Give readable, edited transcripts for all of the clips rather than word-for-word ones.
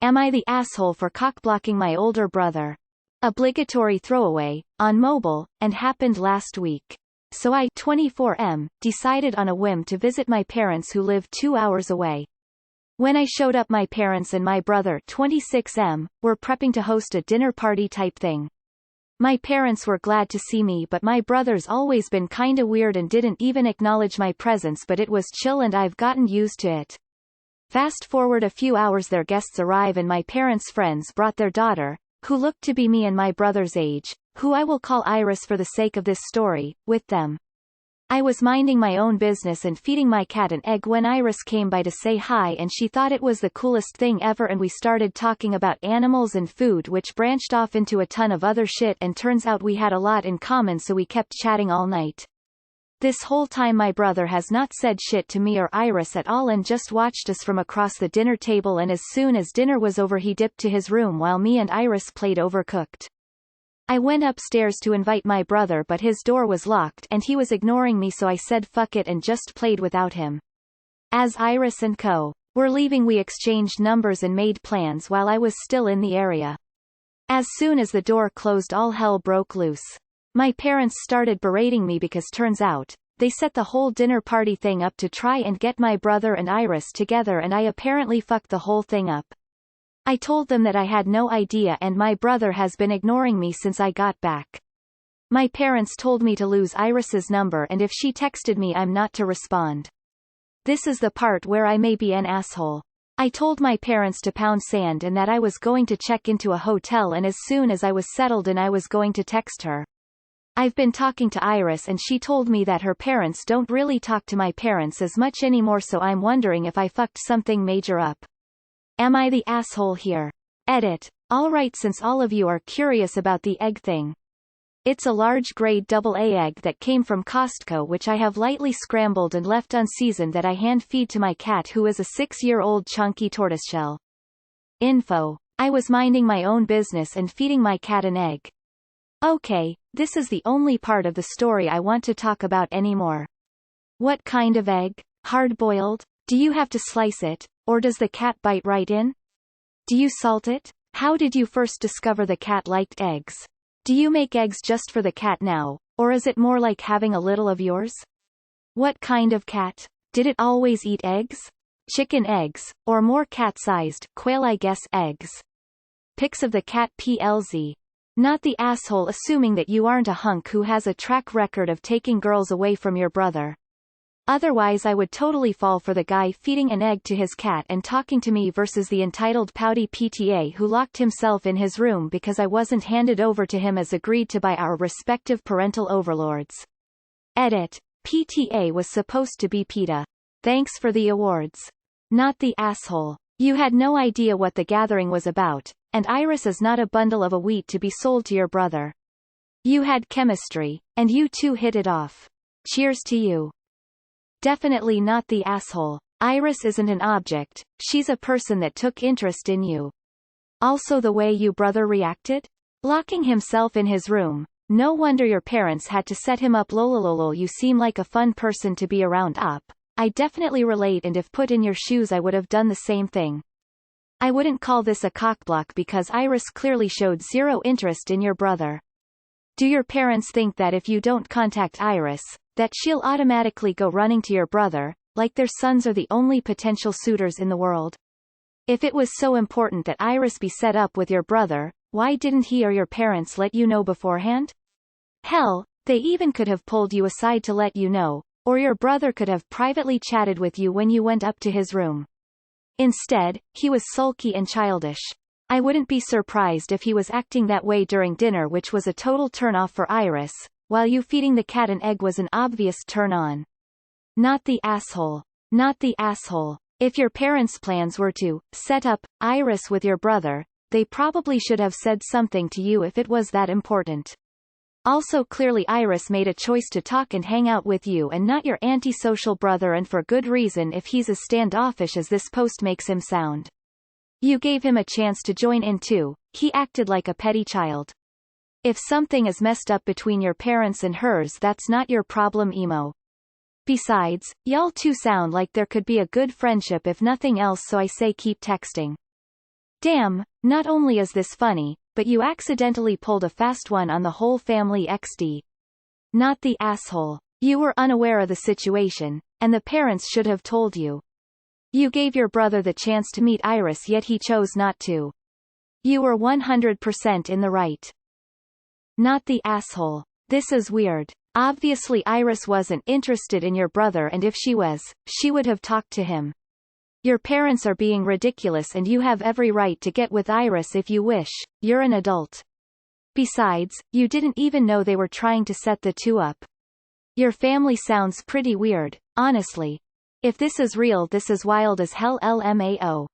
Am I the asshole for cockblocking my older brother? Obligatory throwaway, on mobile, and happened last week. So I, 24M, decided on a whim to visit my parents who live 2 hours away. When I showed up, my parents and my brother, 26M, were prepping to host a dinner party type thing. My parents were glad to see me, but my brother's always been kinda weird and didn't even acknowledge my presence, but it was chill and I've gotten used to it. Fast forward a few hours, their guests arrive and my parents' friends brought their daughter, who looked to be me and my brother's age, who I will call Iris for the sake of this story, with them. I was minding my own business and feeding my cat an egg when Iris came by to say hi, and she thought it was the coolest thing ever, and we started talking about animals and food, which branched off into a ton of other shit, and turns out we had a lot in common, so we kept chatting all night. This whole time my brother has not said shit to me or Iris at all and just watched us from across the dinner table, and as soon as dinner was over he dipped to his room while me and Iris played Overcooked. I went upstairs to invite my brother, but his door was locked and he was ignoring me, so I said fuck it and just played without him. As Iris and co. were leaving, we exchanged numbers and made plans while I was still in the area. As soon as the door closed, all hell broke loose. My parents started berating me because turns out, they set the whole dinner party thing up to try and get my brother and Iris together, and I apparently fucked the whole thing up. I told them that I had no idea and my brother has been ignoring me since I got back. My parents told me to lose Iris's number, and if she texted me I'm not to respond. This is the part where I may be an asshole. I told my parents to pound sand and that I was going to check into a hotel, and as soon as I was settled in I was going to text her. I've been talking to Iris and she told me that her parents don't really talk to my parents as much anymore, so I'm wondering if I fucked something major up. Am I the asshole here? Edit. Alright, since all of you are curious about the egg thing. It's a large grade AA egg that came from Costco, which I have lightly scrambled and left unseasoned, that I hand feed to my cat, who is a 6-year-old chunky tortoiseshell. Info. I was minding my own business and feeding my cat an egg. Okay, this is the only part of the story I want to talk about anymore. What kind of egg? Hard-boiled? Do you have to slice it, or does the cat bite right in? Do you salt it? How did you first discover the cat liked eggs? Do you make eggs just for the cat now, or is it more like having a little of yours? What kind of cat? Did it always eat eggs? Chicken eggs, or more cat-sized, quail I guess, eggs? Pics of the cat PLZ. Not the asshole assuming that you aren't a hunk who has a track record of taking girls away from your brother. Otherwise I would totally fall for the guy feeding an egg to his cat and talking to me versus the entitled pouty PTA who locked himself in his room because I wasn't handed over to him as agreed to by our respective parental overlords. Edit. PTA was supposed to be PETA. Thanks for the awards. Not the asshole. You had no idea what the gathering was about, and Iris is not a bundle of wheat to be sold to your brother. You had chemistry, and you two hit it off. Cheers to you. Definitely not the asshole. Iris isn't an object, she's a person that took interest in you. Also the way you brother reacted? Locking himself in his room. No wonder your parents had to set him up. Lolololol, you seem like a fun person to be around. Up. I definitely relate, and if put in your shoes I would have done the same thing. I wouldn't call this a cockblock because Iris clearly showed zero interest in your brother. Do your parents think that if you don't contact Iris, that she'll automatically go running to your brother, like their sons are the only potential suitors in the world? If it was so important that Iris be set up with your brother, why didn't he or your parents let you know beforehand? Hell, they even could have pulled you aside to let you know, or your brother could have privately chatted with you when you went up to his room. Instead, he was sulky and childish. I wouldn't be surprised if he was acting that way during dinner, which was a total turn-off for Iris, while you feeding the cat an egg was an obvious turn-on. Not the asshole. Not the asshole. If your parents' plans were to set up Iris with your brother, they probably should have said something to you if it was that important. Also, clearly Iris made a choice to talk and hang out with you and not your antisocial brother, and for good reason if he's as standoffish as this post makes him sound. You gave him a chance to join in too. He acted like a petty child. If something is messed up between your parents and hers, that's not your problem, emo. Besides, y'all two sound like there could be a good friendship if nothing else, so I say keep texting. Damn, not only is this funny, but you accidentally pulled a fast one on the whole family XD. Not the asshole. You were unaware of the situation, and the parents should have told you. You gave your brother the chance to meet Iris yet he chose not to. You were 100% in the right. Not the asshole. This is weird. Obviously Iris wasn't interested in your brother, and if she was, she would have talked to him. Your parents are being ridiculous and you have every right to get with Iris if you wish, you're an adult. Besides, you didn't even know they were trying to set the two up. Your family sounds pretty weird, honestly. If this is real, this is wild as hell. LMAO.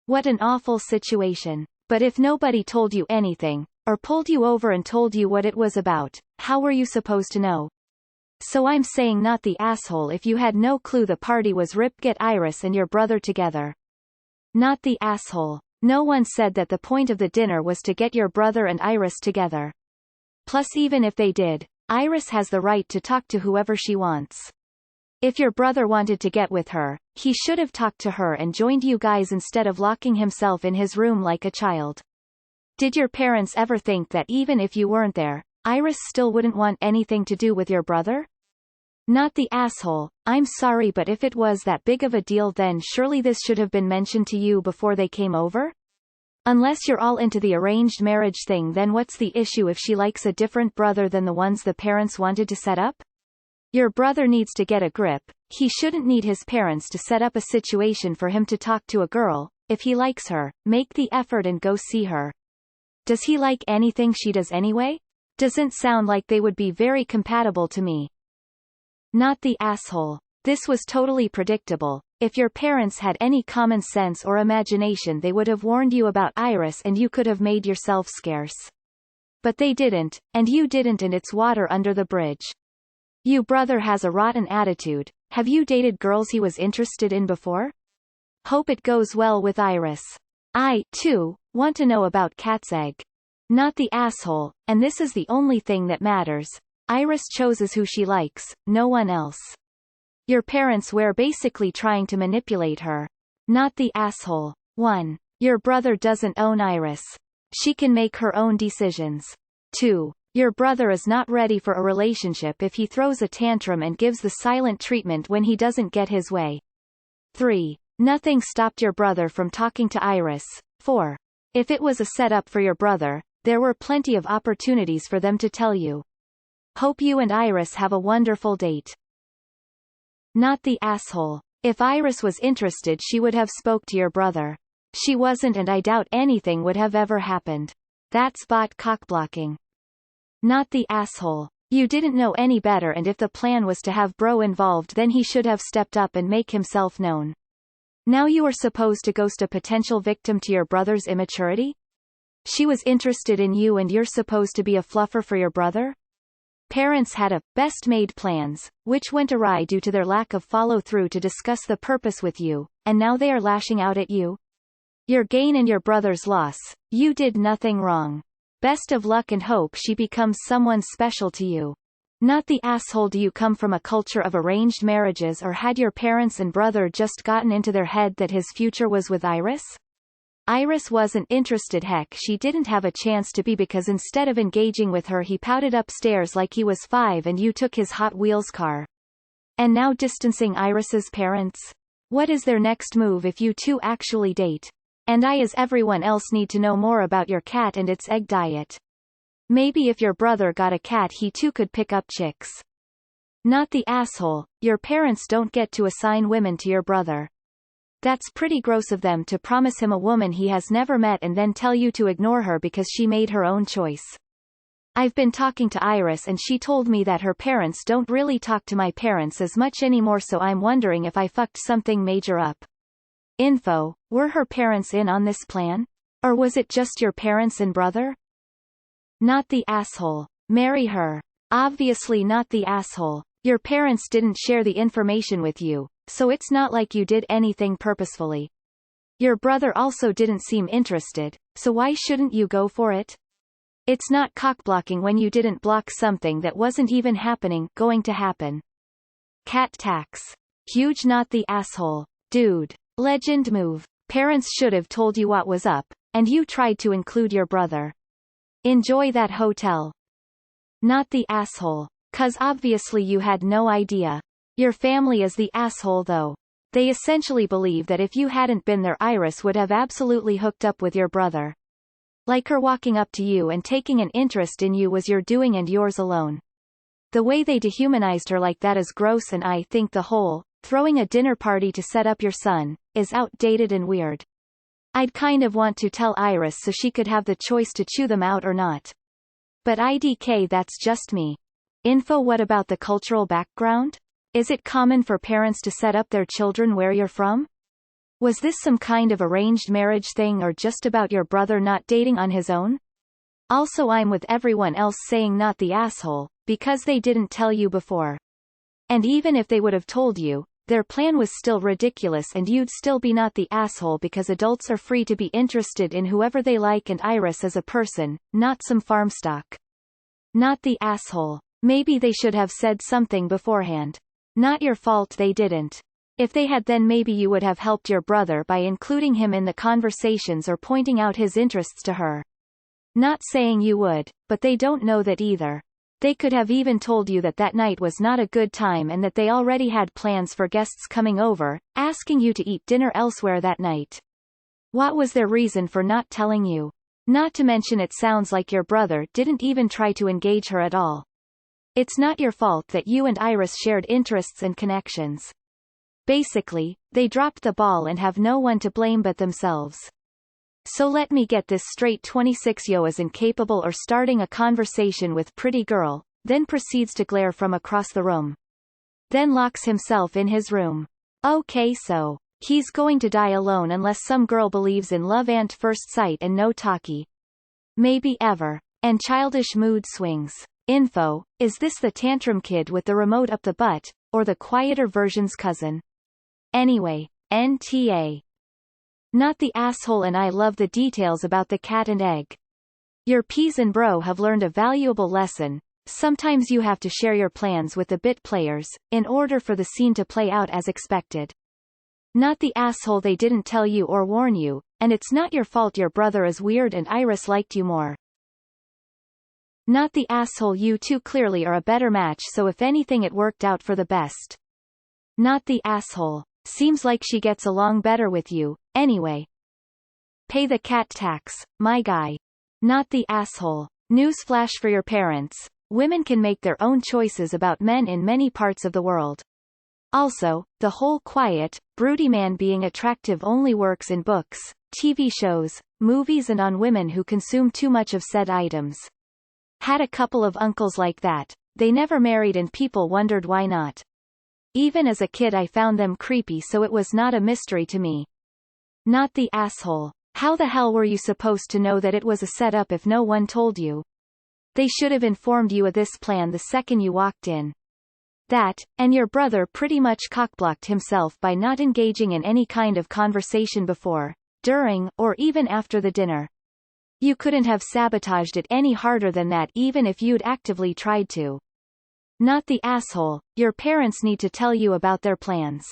What an awful situation. But if nobody told you anything, or pulled you over and told you what it was about, how were you supposed to know? So I'm saying not the asshole if you had no clue the party was get Iris and your brother together. Not the asshole. No one said that the point of the dinner was to get your brother and Iris together. Plus, even if they did, Iris has the right to talk to whoever she wants. If your brother wanted to get with her, he should have talked to her and joined you guys instead of locking himself in his room like a child. Did your parents ever think that even if you weren't there, Iris still wouldn't want anything to do with your brother? Not the asshole. I'm sorry, but if it was that big of a deal, then surely this should have been mentioned to you before they came over? Unless you're all into the arranged marriage thing, then what's the issue if she likes a different brother than the ones the parents wanted to set up? Your brother needs to get a grip. He shouldn't need his parents to set up a situation for him to talk to a girl. If he likes her, make the effort and go see her. Does he like anything she does anyway? Doesn't sound like they would be very compatible to me. Not the asshole. This was totally predictable. If your parents had any common sense or imagination, they would have warned you about Iris and you could have made yourself scarce. But they didn't, and you didn't, and it's water under the bridge. You brother has a rotten attitude. Have you dated girls he was interested in before? Hope it goes well with Iris. I, too, want to know about Cat's egg. Not the asshole, and this is the only thing that matters. Iris chooses who she likes, no one else. Your parents were basically trying to manipulate her. Not the asshole. 1. Your brother doesn't own Iris. She can make her own decisions. 2. Your brother is not ready for a relationship if he throws a tantrum and gives the silent treatment when he doesn't get his way. 3. Nothing stopped your brother from talking to Iris. 4. If it was a setup for your brother, there were plenty of opportunities for them to tell you. Hope you and Iris have a wonderful date. Not the asshole. If Iris was interested, she would have spoke to your brother. She wasn't, and I doubt anything would have ever happened. That's bot cockblocking. Not the asshole. You didn't know any better, and if the plan was to have bro involved, then he should have stepped up and make himself known. Now you are supposed to ghost a potential victim to your brother's immaturity? She was interested in you and you're supposed to be a fluffer for your brother? Parents had a best made plans, which went awry due to their lack of follow-through to discuss the purpose with you, and now they are lashing out at you? Your gain and your brother's loss. You did nothing wrong. Best of luck and hope she becomes someone special to you. Not the asshole. Do you come from a culture of arranged marriages, or had your parents and brother just gotten into their head that his future was with Iris? Iris wasn't interested. Heck, she didn't have a chance to be, because instead of engaging with her he pouted upstairs like he was 5 and you took his Hot Wheels car. And now distancing Iris's parents? What is their next move if you two actually date? And I, as everyone else, need to know more about your cat and its egg diet. Maybe if your brother got a cat, he too could pick up chicks. Not the asshole. Your parents don't get to assign women to your brother. That's pretty gross of them to promise him a woman he has never met and then tell you to ignore her because she made her own choice. I've been talking to Iris and she told me that her parents don't really talk to my parents as much anymore, so I'm wondering if I fucked something major up. Info: were her parents in on this plan? Or was it just your parents and brother? Not the asshole. Marry her. Obviously not the asshole. Your parents didn't share the information with you, so it's not like you did anything purposefully. Your brother also didn't seem interested, so why shouldn't you go for it? It's not cockblocking when you didn't block something that wasn't even going to happen. Cat tax. Huge. Not the asshole. Dude. Legend move. Parents should have told you what was up, and you tried to include your brother. Enjoy that hotel. Not the asshole. 'Cause obviously you had no idea. Your family is the asshole though. They essentially believe that if you hadn't been there, Iris would have absolutely hooked up with your brother. Like her walking up to you and taking an interest in you was your doing and yours alone. The way they dehumanized her like that is gross, and I think the whole, throwing a dinner party to set up your son, is outdated and weird. I'd kind of want to tell Iris so she could have the choice to chew them out or not. But IDK, that's just me. Info. What about the cultural background? Is it common for parents to set up their children where you're from? Was this some kind of arranged marriage thing or just about your brother not dating on his own? Also, I'm with everyone else saying not the asshole, because they didn't tell you before. And even if they would have told you, their plan was still ridiculous and you'd still be not the asshole, because adults are free to be interested in whoever they like and Iris is a person, not some farm stock. Not the asshole. Maybe they should have said something beforehand. Not your fault they didn't. If they had, then maybe you would have helped your brother by including him in the conversations or pointing out his interests to her. Not saying you would, but they don't know that either. They could have even told you that that night was not a good time and that they already had plans for guests coming over, asking you to eat dinner elsewhere that night. What was their reason for not telling you? Not to mention, it sounds like your brother didn't even try to engage her at all. It's not your fault that you and Iris shared interests and connections. Basically, they dropped the ball and have no one to blame but themselves. So let me get this straight: 26-yo is incapable or starting a conversation with pretty girl, then proceeds to glare from across the room. Then locks himself in his room. Okay, so he's going to die alone unless some girl believes in love at first sight and no talkie. Maybe ever. And childish mood swings. Info. Is this the tantrum kid with the remote up the butt, or the quieter version's cousin? Anyway, NTA. Not the asshole, and I love the details about the cat and egg. Your P's and bro have learned a valuable lesson. Sometimes you have to share your plans with the bit players, in order for the scene to play out as expected. Not the asshole, they didn't tell you or warn you, and it's not your fault your brother is weird and Iris liked you more. Not the asshole, you two clearly are a better match, so if anything it worked out for the best. Not the asshole. Seems like she gets along better with you, anyway. Pay the cat tax, my guy. Not the asshole. Newsflash for your parents: women can make their own choices about men in many parts of the world. Also, the whole quiet, broody man being attractive only works in books, TV shows, movies, and on women who consume too much of said items. Had a couple of uncles like that. They never married and people wondered why not. Even as a kid I found them creepy, so it was not a mystery to me. Not the asshole. How the hell were you supposed to know that it was a setup if no one told you? They should have informed you of this plan the second you walked in. That, and your brother pretty much cockblocked himself by not engaging in any kind of conversation before, during, or even after the dinner. You couldn't have sabotaged it any harder than that, even if you'd actively tried to. Not the asshole. Your parents need to tell you about their plans.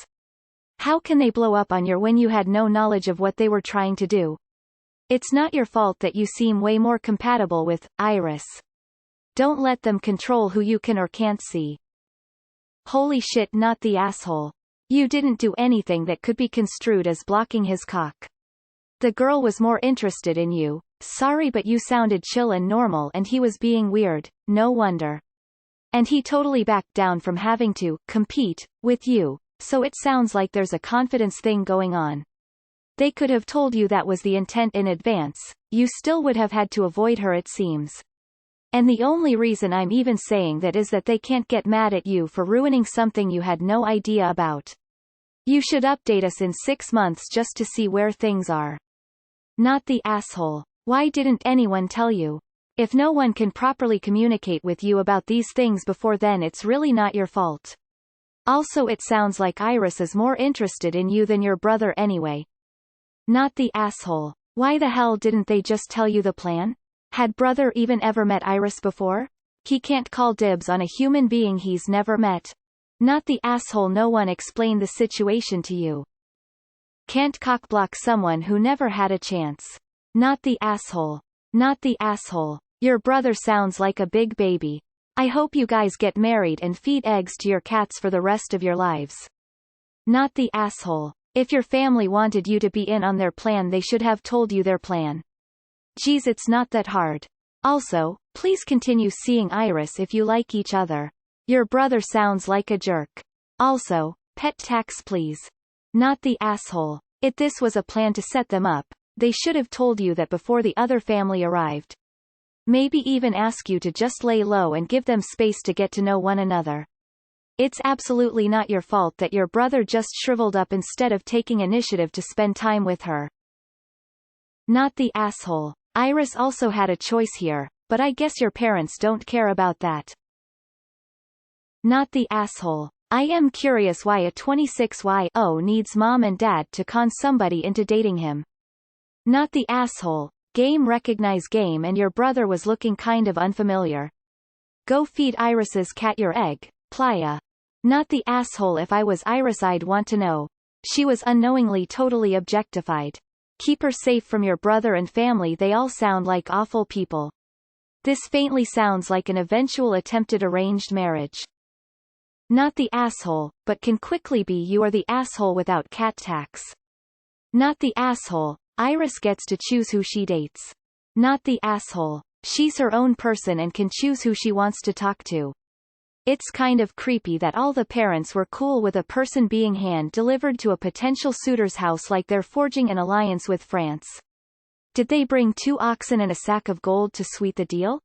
How can they blow up on you when you had no knowledge of what they were trying to do? It's not your fault that you seem way more compatible with Iris. Don't let them control who you can or can't see. Holy shit, not the asshole. You didn't do anything that could be construed as blocking his cock. The girl was more interested in you. Sorry, but you sounded chill and normal and he was being weird, no wonder. And he totally backed down from having to compete with you, so it sounds like there's a confidence thing going on. They could have told you that was the intent in advance, you still would have had to avoid her, it seems. And the only reason I'm even saying that is that they can't get mad at you for ruining something you had no idea about. You should update us in 6 months just to see where things are. Not the asshole. Why didn't anyone tell you? If no one can properly communicate with you about these things before then, it's really not your fault. Also, it sounds like Iris is more interested in you than your brother anyway. Not the asshole. Why the hell didn't they just tell you the plan? Had brother even ever met Iris before? He can't call dibs on a human being he's never met. Not the asshole. No one explained the situation to you. Can't cockblock someone who never had a chance. Not the asshole. Not the asshole. Your brother sounds like a big baby. I hope you guys get married and feed eggs to your cats for the rest of your lives. Not the asshole. If your family wanted you to be in on their plan, they should have told you their plan. Geez, it's not that hard. Also, please continue seeing Iris if you like each other. Your brother sounds like a jerk. Also, pet tax please. Not the asshole. If this was a plan to set them up, they should have told you that before the other family arrived. Maybe even ask you to just lay low and give them space to get to know one another. It's absolutely not your fault that your brother just shriveled up instead of taking initiative to spend time with her. Not the asshole. Iris also had a choice here, but I guess your parents don't care about that. Not the asshole. I am curious why a 26-year-old needs mom and dad to con somebody into dating him. Not the asshole. Game recognize game, and your brother was looking kind of unfamiliar. Go feed Iris's cat your egg, playa. Not the asshole. If I was Iris, I'd want to know. She was unknowingly totally objectified. Keep her safe from your brother and family. They all sound like awful people. This faintly sounds like an eventual attempted arranged marriage. Not the asshole, but can quickly be you are the asshole without cat tax. Not the asshole. Iris gets to choose who she dates. Not the asshole. She's her own person and can choose who she wants to talk to. It's kind of creepy that all the parents were cool with a person being hand-delivered to a potential suitor's house like they're forging an alliance with France. Did they bring 2 oxen and a sack of gold to sweet the deal?